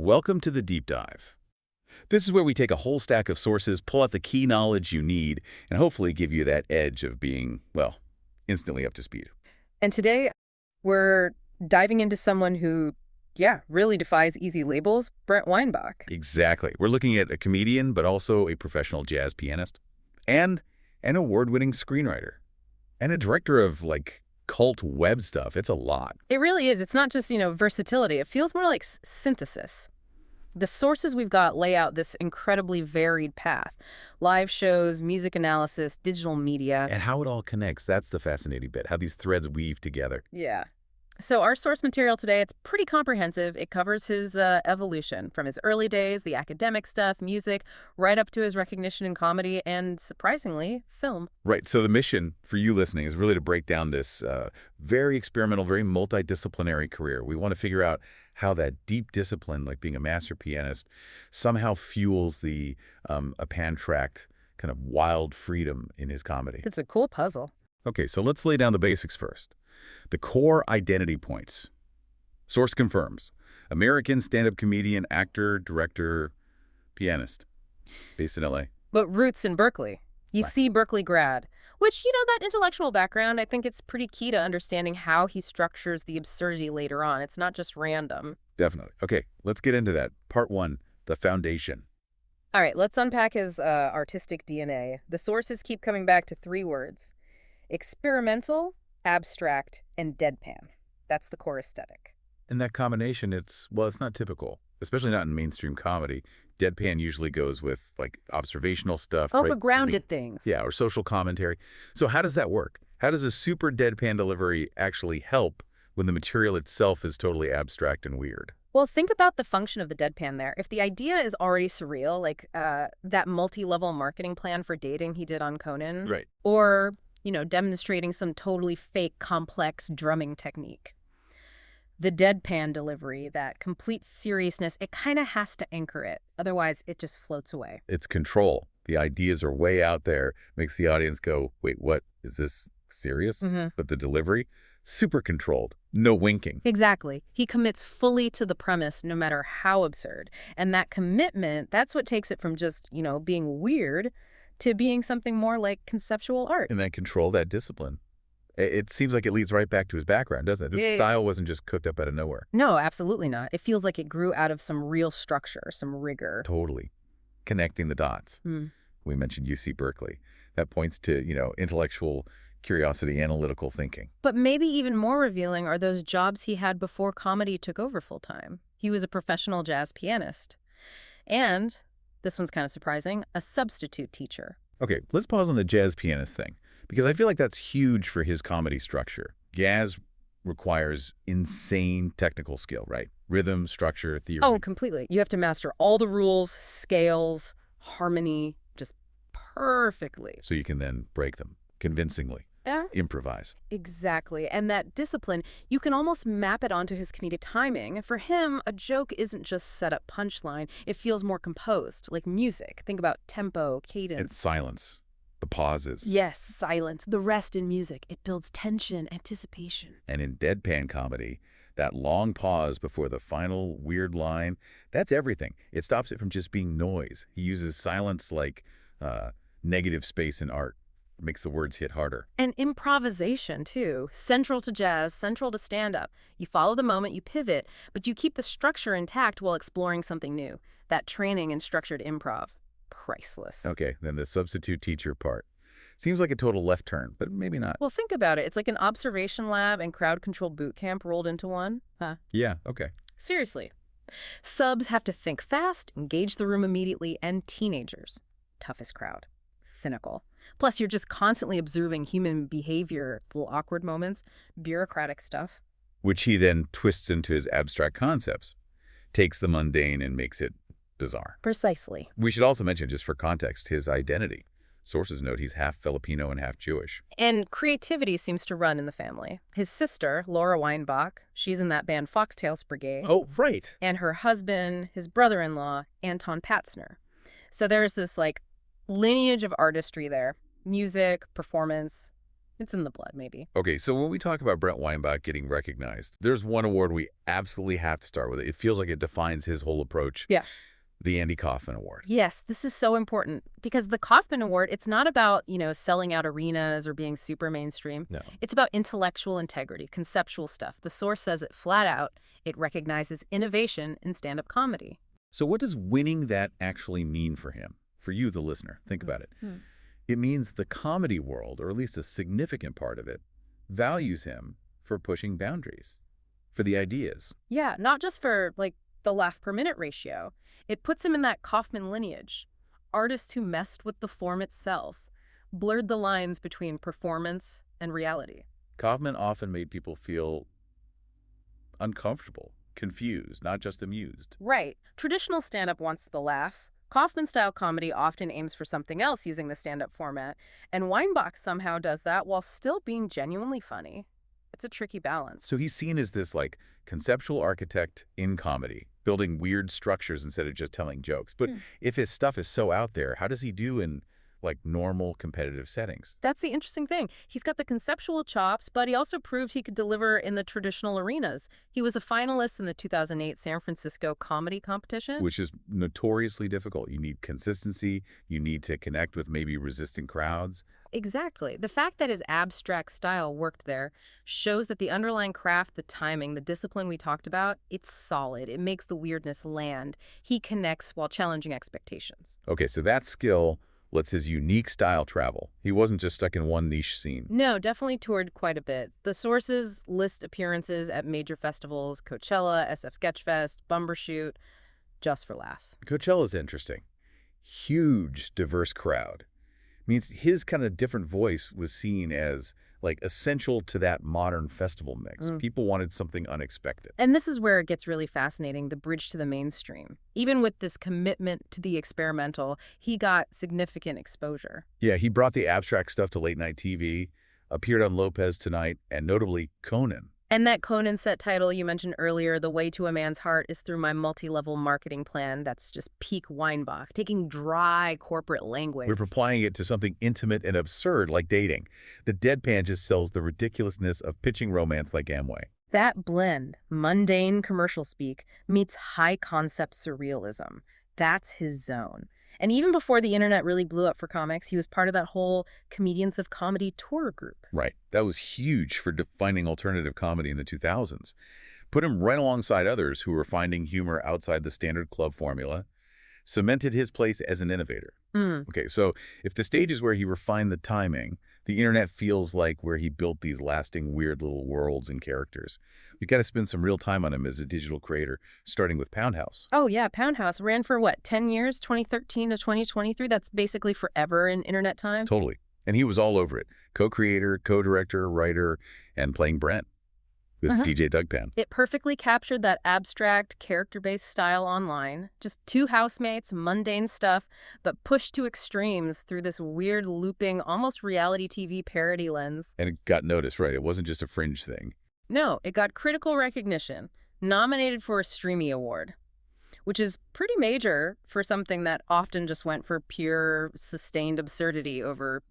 Welcome to the Deep Dive. This is where we take a whole stack of sources, pull out the key knowledge you need, and hopefully give you that edge of being, well, instantly up to speed. And today, we're diving into someone who, really defies easy labels, Brent Weinbach. Exactly. We're looking at a comedian, but also a professional jazz pianist, and an award-winning screenwriter, and a director of, cult web stuff. It's a lot. It really is. It's not just, versatility. It feels more like synthesis. The sources we've got lay out this incredibly varied path. Live shows, music analysis, digital media. And how it all connects, that's the fascinating bit, how these threads weave together. Yeah. So our source material today, it's pretty comprehensive. It covers his evolution from his early days, the academic stuff, music, right up to his recognition in comedy and, surprisingly, film. Right. So the mission for you listening is really to break down this very experimental, very multidisciplinary career. We want to figure out how that deep discipline, like being a master pianist, somehow fuels the a pan-tracked kind of wild freedom in his comedy. It's a cool puzzle. Okay, so let's lay down the basics first. The core identity points. Source confirms. American stand-up comedian, actor, director, pianist. Based in L.A. But roots in Berkeley. UC Berkeley grad. Which, that intellectual background, I think it's pretty key to understanding how he structures the absurdity later on. It's not just random. Definitely. Okay, let's get into that. Part 1, the foundation. All right, let's unpack his artistic DNA. The sources keep coming back to 3 words. Experimental, abstract, and deadpan. That's the core aesthetic. And that combination, it's not typical, especially not in mainstream comedy. Deadpan usually goes with, observational stuff. Oh, right? for grounded things. Yeah, or social commentary. So how does that work? How does a super deadpan delivery actually help when the material itself is totally abstract and weird? Well, think about the function of the deadpan there. If the idea is already surreal, like that multi-level marketing plan for dating he did on Conan. Right. Or, demonstrating some totally fake, complex drumming technique. The deadpan delivery, that complete seriousness, it kind of has to anchor it. Otherwise, it just floats away. It's control. The ideas are way out there, makes the audience go, wait, what? Is this serious? But the delivery, super controlled. No winking. Exactly. He commits fully to the premise, no matter how absurd. And that commitment, that's what takes it from just, being weird to being something more like conceptual art. And that control, that discipline. It seems like it leads right back to his background, doesn't it? This style wasn't just cooked up out of nowhere. No, absolutely not. It feels like it grew out of some real structure, some rigor. Totally. Connecting the dots. We mentioned UC Berkeley. That points to, intellectual curiosity, analytical thinking. But maybe even more revealing are those jobs he had before comedy took over full-time. He was a professional jazz pianist. And, this one's kind of surprising, a substitute teacher. Okay, let's pause on the jazz pianist thing, because I feel like that's huge for his comedy structure. Jazz requires insane technical skill, right? Rhythm, structure, theory. Oh, completely. You have to master all the rules, scales, harmony, just perfectly. So you can then break them convincingly. Yeah. Improvise. Exactly. And that discipline, you can almost map it onto his comedic timing. For him, a joke isn't just set-up punchline. It feels more composed, like music. Think about tempo, cadence. And silence. The pauses. Yes, silence. The rest in music. It builds tension, anticipation. And in deadpan comedy, that long pause before the final weird line, that's everything. It stops it from just being noise. He uses silence like negative space in art. Makes the words hit harder. And improvisation, too. Central to jazz, central to stand-up. You follow the moment, you pivot, but you keep the structure intact while exploring something new. That training in structured improv. Priceless. Okay, then the substitute teacher part. Seems like a total left turn, but maybe not. Well, think about it. It's like an observation lab and crowd control boot camp rolled into one. Huh? Yeah, okay. Seriously. Subs have to think fast, engage the room immediately, and teenagers. Toughest crowd. Cynical. Plus, you're just constantly observing human behavior, little awkward moments, bureaucratic stuff. Which he then twists into his abstract concepts, takes the mundane and makes it bizarre. Precisely. We should also mention, just for context, his identity. Sources note he's half Filipino and half Jewish. And creativity seems to run in the family. His sister, Laura Weinbach, she's in that band Foxtails Brigade. Oh, right. And her husband, his brother-in-law, Anton Patzner. So there's this, lineage of artistry there. Music, performance, It's in the blood, maybe. Okay, so when we talk about Brent Weinbach getting recognized, there's one award we absolutely have to start with. It feels like it defines his whole approach. Yeah. The Andy Kaufman Award. Yes, this is so important because the Kaufman Award, it's not about, selling out arenas or being super mainstream. No. It's about intellectual integrity, conceptual stuff. The source says it flat out. It recognizes innovation in stand-up comedy. So what does winning that actually mean for him? For you, the listener, think about it. It means the comedy world, or at least a significant part of it, values him for pushing boundaries, for the ideas. Yeah, not just for, the laugh per minute ratio. It puts him in that Kaufman lineage. Artists who messed with the form itself, blurred the lines between performance and reality. Kaufman often made people feel uncomfortable, confused, not just amused. Right. Traditional stand-up wants the laugh. Kaufman-style comedy often aims for something else using the stand-up format, and Weinbach somehow does that while still being genuinely funny. It's a tricky balance. So he's seen as this, conceptual architect in comedy, building weird structures instead of just telling jokes. But if his stuff is so out there, how does he do in, normal competitive settings? That's the interesting thing. He's got the conceptual chops, but he also proved he could deliver in the traditional arenas. He was a finalist in the 2008 San Francisco comedy competition. Which is notoriously difficult. You need consistency. You need to connect with maybe resistant crowds. Exactly. The fact that his abstract style worked there shows that the underlying craft, the timing, the discipline we talked about, it's solid. It makes the weirdness land. He connects while challenging expectations. Okay, so that skill lets his unique style travel. He wasn't just stuck in one niche scene. No, definitely toured quite a bit. The sources list appearances at major festivals, Coachella, SF Sketchfest, Bumbershoot, just for laughs. Coachella's interesting. Huge, diverse crowd. Means his kind of different voice was seen as essential to that modern festival mix. People wanted something unexpected. And this is where it gets really fascinating, the bridge to the mainstream. Even with this commitment to the experimental, he got significant exposure. Yeah, he brought the abstract stuff to late-night TV, appeared on Lopez Tonight, and notably Conan. And that Conan set title you mentioned earlier, The Way to a Man's Heart, is through my multi-level marketing plan. That's just peak Weinbach, taking dry corporate language. We're applying it to something intimate and absurd like dating. The deadpan just sells the ridiculousness of pitching romance like Amway. That blend, mundane commercial speak, meets high-concept surrealism. That's his zone. And even before the internet really blew up for comics, he was part of that whole Comedians of Comedy tour group. Right. That was huge for defining alternative comedy in the 2000s. Put him right alongside others who were finding humor outside the standard club formula, cemented his place as an innovator. Okay, so if the stage is where he refined the timing, the internet feels like where he built these lasting weird little worlds and characters. We got to spend some real time on him as a digital creator, starting with Poundhouse. Oh, yeah, Poundhouse ran for, 10 years, 2013 to 2023? That's basically forever in internet time? Totally. And he was all over it. Co-creator, co-director, writer, and playing Brent with DJ Dugpan. It perfectly captured that abstract, character-based style online. Just two housemates, mundane stuff, but pushed to extremes through this weird, looping, almost reality TV parody lens. And it got noticed, right? It wasn't just a fringe thing. No, it got critical recognition, nominated for a Streamy Award, which is pretty major for something that often just went for pure, sustained absurdity over,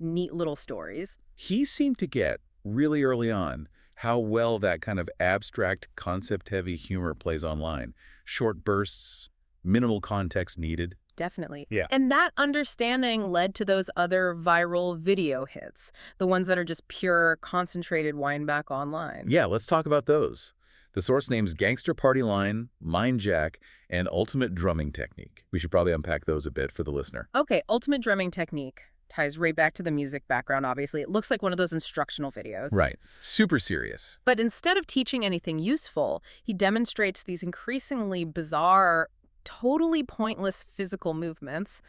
neat little stories. He seemed to get, really early on, how well that kind of abstract, concept-heavy humor plays online. Short bursts, minimal context needed. Definitely. Yeah. And that understanding led to those other viral video hits, the ones that are just pure, concentrated Weinbach online. Yeah, let's talk about those. The source names Gangster Party Line, Mind Jack, and Ultimate Drumming Technique. We should probably unpack those a bit for the listener. Okay, Ultimate Drumming Technique ties right back to the music background, obviously. It looks like one of those instructional videos. Right. Super serious. But instead of teaching anything useful, he demonstrates these increasingly bizarre, totally pointless physical movements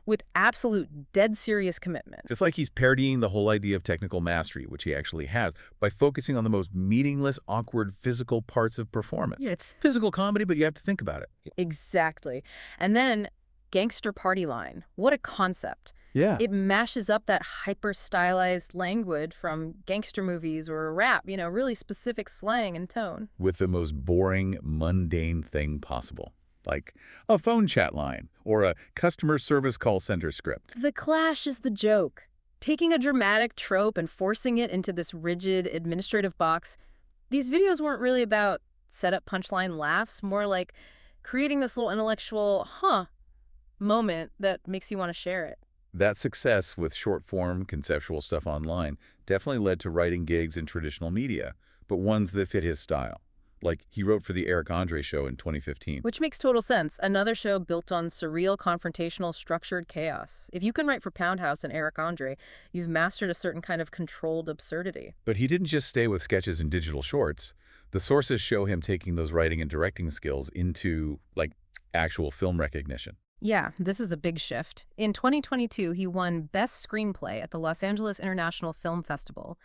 with absolute dead serious commitment. It's like he's parodying the whole idea of technical mastery, which he actually has, by focusing on the most meaningless, awkward physical parts of performance. Yeah, it's physical comedy, but you have to think about it. Exactly. And then Gangster Party Line. What a concept. Yeah. It mashes up that hyper-stylized language from gangster movies or rap, really specific slang and tone. With the most boring, mundane thing possible. Like a phone chat line or a customer service call center script. The clash is the joke. Taking a dramatic trope and forcing it into this rigid administrative box, these videos weren't really about setup punchline laughs, more like creating this little intellectual, moment that makes you want to share it. That success with short-form conceptual stuff online definitely led to writing gigs in traditional media, but ones that fit his style. Like he wrote for the Eric Andre show in 2015. Which makes total sense. Another show built on surreal, confrontational, structured chaos. If you can write for Poundhouse and Eric Andre, you've mastered a certain kind of controlled absurdity. But he didn't just stay with sketches and digital shorts. The sources show him taking those writing and directing skills into, like, actual film recognition. Yeah, this is a big shift. In 2022, he won Best Screenplay at the Los Angeles International Film Festival,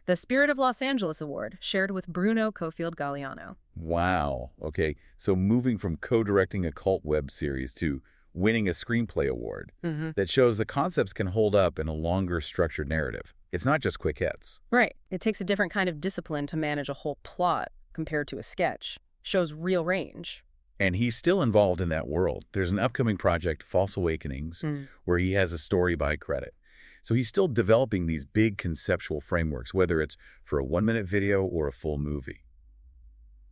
the Spirit of Los Angeles Award, shared with Bruno Cofield-Galliano. Wow. Okay, so moving from co-directing a cult web series to winning a screenplay award, that shows the concepts can hold up in a longer structured narrative. It's not just quick hits. Right. It takes a different kind of discipline to manage a whole plot compared to a sketch. Shows real range. And he's still involved in that world. There's an upcoming project, False Awakenings, where he has a story by credit. So he's still developing these big conceptual frameworks, whether it's for a 1-minute video or a full movie.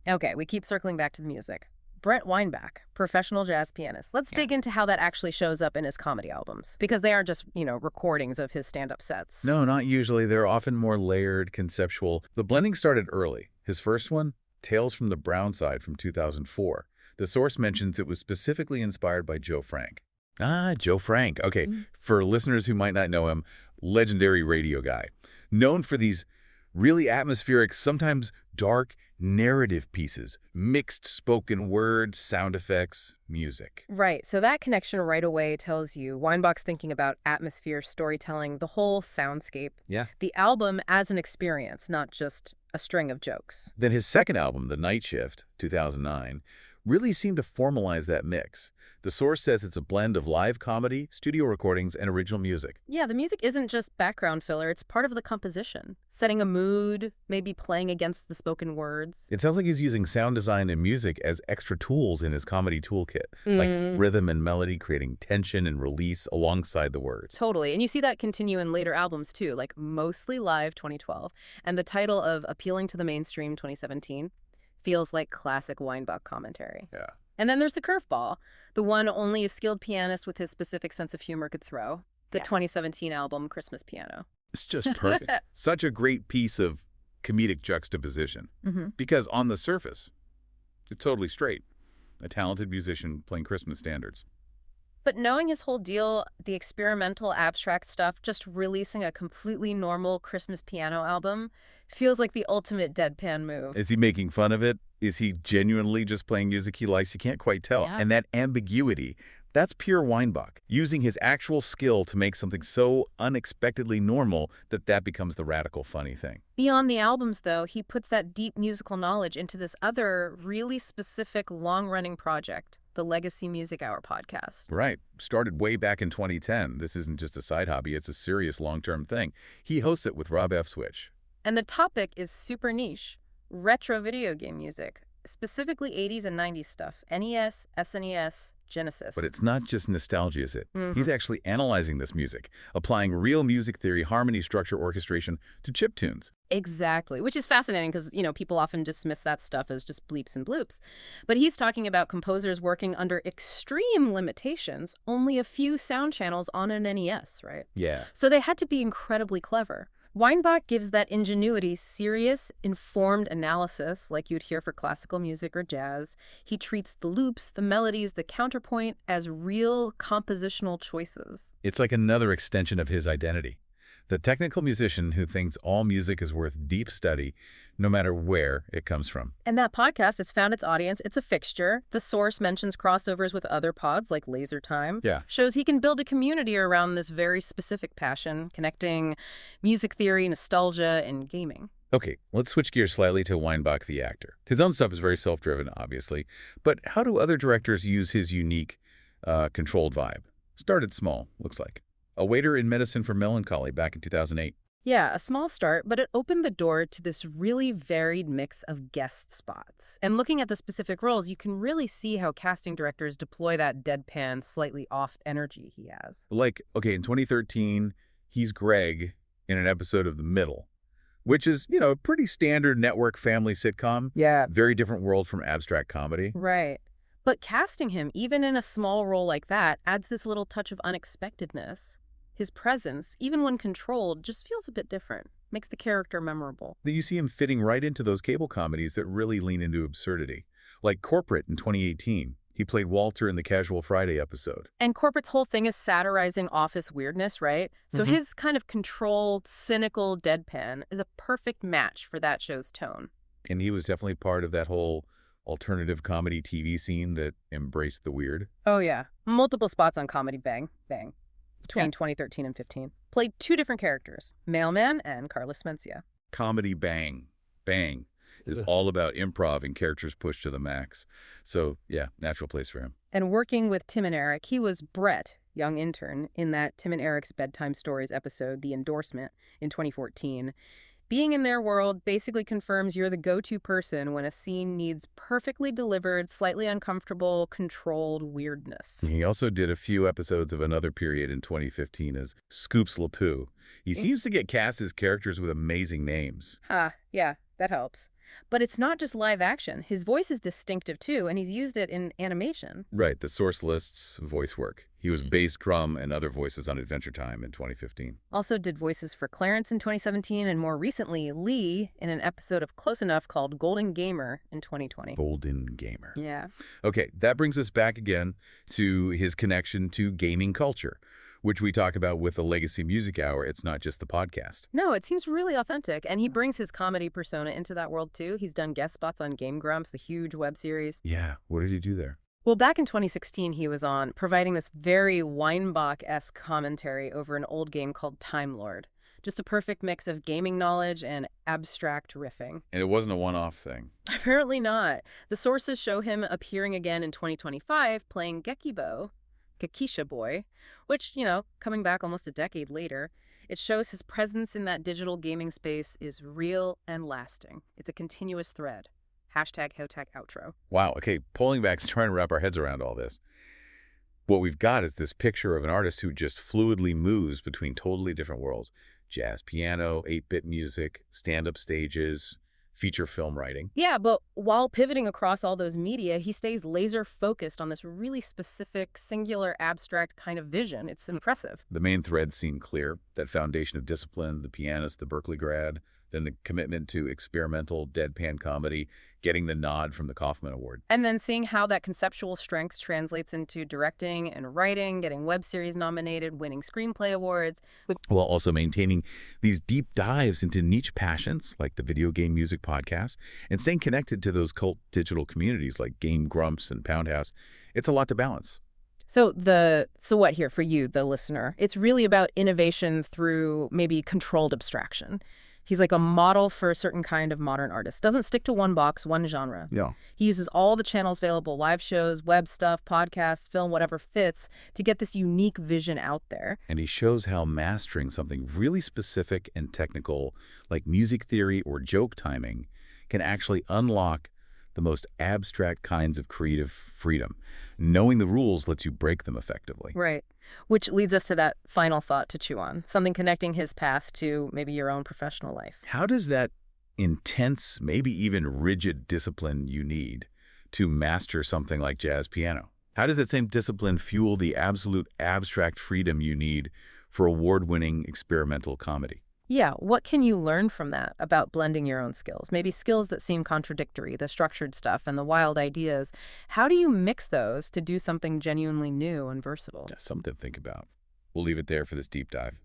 Okay, we keep circling back to the music. Brent Weinbach, professional jazz pianist. Let's dig into how that actually shows up in his comedy albums, because they aren't just, recordings of his stand-up sets. No, not usually. They're often more layered, conceptual. The blending started early. His first one, Tales from the Brown Side from 2004. The source mentions it was specifically inspired by Joe Frank. Ah, Joe Frank. Okay, for listeners who might not know him, legendary radio guy. Known for these really atmospheric, sometimes dark, narrative pieces, mixed spoken word, sound effects, music. Right, so that connection right away tells you Weinbach's thinking about atmosphere, storytelling, the whole soundscape. Yeah. The album as an experience, not just a string of jokes. Then his second album, The Night Shift, 2009, really seemed to formalize that mix. The source says it's a blend of live comedy, studio recordings, and original music. Yeah, the music isn't just background filler, it's part of the composition. Setting a mood, maybe playing against the spoken words. It sounds like he's using sound design and music as extra tools in his comedy toolkit, like rhythm and melody, creating tension and release alongside the words. Totally, and you see that continue in later albums too, like Mostly Live 2012, and the title of Appealing to the Mainstream 2017 feels like classic Weinbach commentary. Yeah. And then there's the curveball, the one only a skilled pianist with his specific sense of humor could throw, the 2017 album Christmas Piano. It's just perfect. Such a great piece of comedic juxtaposition. Because on the surface, it's totally straight. A talented musician playing Christmas standards. But knowing his whole deal, the experimental abstract stuff, just releasing a completely normal Christmas piano album, feels like the ultimate deadpan move. Is he making fun of it? Is he genuinely just playing music he likes? You can't quite tell. Yeah. And that ambiguity, that's pure Weinbach, using his actual skill to make something so unexpectedly normal that becomes the radical funny thing. Beyond the albums, though, he puts that deep musical knowledge into this other really specific long-running project, the Legacy Music Hour podcast. Right. Started way back in 2010. This isn't just a side hobby. It's a serious long-term thing. He hosts it with Rob F. Switch. And the topic is super niche. Retro video game music, specifically 80s and 90s stuff. NES, SNES, Genesis. But it's not just nostalgia, is it? He's actually analyzing this music, applying real music theory, harmony, structure, orchestration to chiptunes. Exactly, which is fascinating because, people often dismiss that stuff as just bleeps and bloops. But he's talking about composers working under extreme limitations, only a few sound channels on an NES, right? Yeah. So they had to be incredibly clever. Weinbach gives that ingenuity serious, informed analysis like you'd hear for classical music or jazz. He treats the loops, the melodies, the counterpoint as real compositional choices. It's like another extension of his identity. The technical musician who thinks all music is worth deep study, no matter where it comes from. And that podcast has found its audience. It's a fixture. The source mentions crossovers with other pods like Laser Time. Yeah. Shows he can build a community around this very specific passion, connecting music theory, nostalgia, and gaming. Okay, let's switch gears slightly to Weinbach the actor. His own stuff is very self-driven, obviously. But how do other directors use his unique, controlled vibe? Started small, looks like. A waiter in Medicine for Melancholy back in 2008. Yeah, a small start, but it opened the door to this really varied mix of guest spots. And looking at the specific roles, you can really see how casting directors deploy that deadpan, slightly off energy he has. Like, okay, in 2013, he's Greg in an episode of The Middle, which is, a pretty standard network family sitcom. Yeah. Very different world from abstract comedy. Right. But casting him, even in a small role like that, adds this little touch of unexpectedness. His presence, even when controlled, just feels a bit different. Makes the character memorable. You see him fitting right into those cable comedies that really lean into absurdity. Like Corporate in 2018. He played Walter in the Casual Friday episode. And Corporate's whole thing is satirizing office weirdness, right? So his kind of controlled, cynical deadpan is a perfect match for that show's tone. And he was definitely part of that whole alternative comedy TV scene that embraced the weird. Oh, yeah. Multiple spots on Comedy Bang Bang between 2013 and 15. Played two different characters, Mailman and Carlos Mencia. Comedy Bang Bang is all about improv and characters pushed to the max. So, yeah, natural place for him. And working with Tim and Eric, he was Brett, young intern, in that Tim and Eric's Bedtime Stories episode, The Endorsement, in 2014. Being in their world basically confirms you're the go-to person when a scene needs perfectly delivered, slightly uncomfortable, controlled weirdness. He also did a few episodes of another period in 2015 as Scoops LaPoo. He seems to get cast as characters with amazing names. Yeah, that helps. But it's not just live action. His voice is distinctive, too, and he's used it in animation. Right, the source lists voice work. He was bass, drum, and other voices on Adventure Time in 2015. Also did voices for Clarence in 2017, and more recently, Lee in an episode of Close Enough called Golden Gamer in 2020. Golden Gamer. Yeah. Okay, that brings us back again to his connection to gaming culture, which we talk about with the Legacy Music Hour. It's not just the podcast. No, it seems really authentic, and he brings his comedy persona into that world, too. He's done guest spots on Game Grumps, the huge web series. Yeah, what did he do there? Well, back in 2016, he was on, providing this very Weinbach-esque commentary over an old game called Time Lord. Just a perfect mix of gaming knowledge and abstract riffing. And it wasn't a one-off thing. Apparently not. The sources show him appearing again in 2025, playing Gekibo, Gekisha Boy, which, coming back almost a decade later, it shows his presence in that digital gaming space is real and lasting. It's a continuous thread. #HowTech_outro. Wow, okay, pulling back, trying to wrap our heads around all this. What we've got is this picture of an artist who just fluidly moves between totally different worlds. Jazz piano, 8-bit music, stand-up stages, feature film writing. Yeah, but while pivoting across all those media, he stays laser focused on this really specific, singular, abstract kind of vision. It's impressive. The main threads seem clear. That foundation of discipline, the pianist, the Berkeley grad, then the commitment to experimental deadpan comedy, getting the nod from the Kaufman Award. And then seeing how that conceptual strength translates into directing and writing, getting web series nominated, winning screenplay awards. While also maintaining these deep dives into niche passions like the video game music podcast and staying connected to those cult digital communities like Game Grumps and Poundhouse. It's a lot to balance. So what here for you, the listener? It's really about innovation through maybe controlled abstraction. He's like a model for a certain kind of modern artist. Doesn't stick to one box, one genre. Yeah. He uses all the channels available, live shows, web stuff, podcasts, film, whatever fits, to get this unique vision out there. And he shows how mastering something really specific and technical, like music theory or joke timing, can actually unlock the most abstract kinds of creative freedom. Knowing the rules lets you break them effectively. Right. Which leads us to that final thought to chew on, something connecting his path to maybe your own professional life. How does that intense, maybe even rigid discipline you need to master something like jazz piano? How does that same discipline fuel the absolute abstract freedom you need for award-winning experimental comedy? Yeah, what can you learn from that about blending your own skills? Maybe skills that seem contradictory, the structured stuff and the wild ideas. How do you mix those to do something genuinely new and versatile? Something to think about. We'll leave it there for this deep dive.